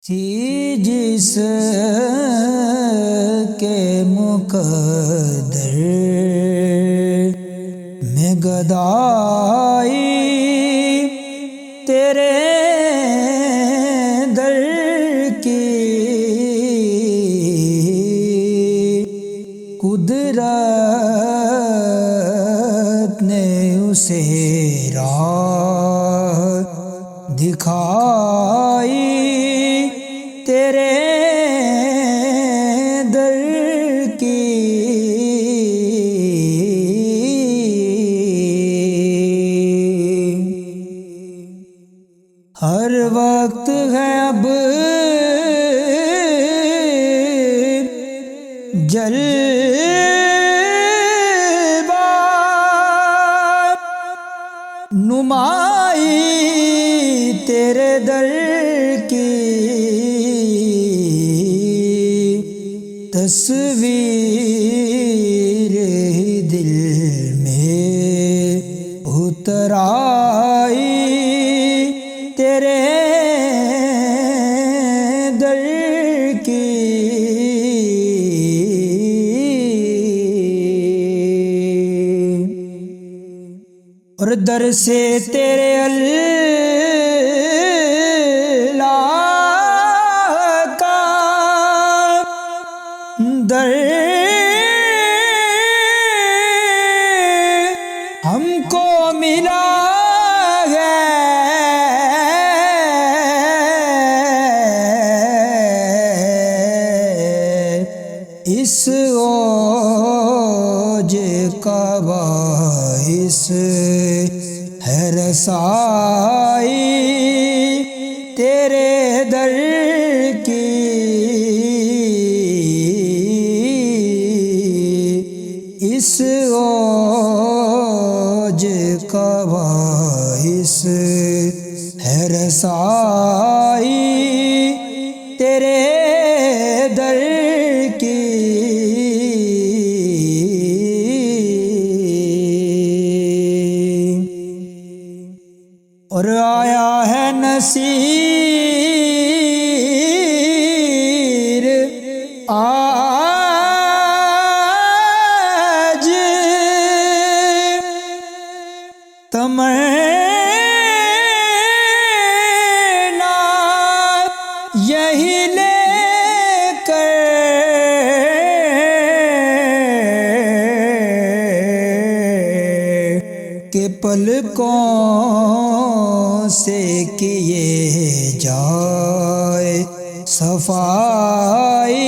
تھی جس کے مقدر میں گدائی تیرے در کی قدرت نے اسے راہ دکھائی تیرے در کی ہر وقت ہے اب جلوہ نمائی تیرے در کی تصویر دل میں اتر آئی تیرے در کی اور در سے تیرے اللہ کا در ہم کو ملا ہے اس اوج کا باعث ہے رسائی تیرے در کی اس اوج کا باعث ہے رسائی تیرے در کی اور آیا ہے نصیر آج تمنا یہی لے کر کہ پلکوں سے کیے جائے صفائی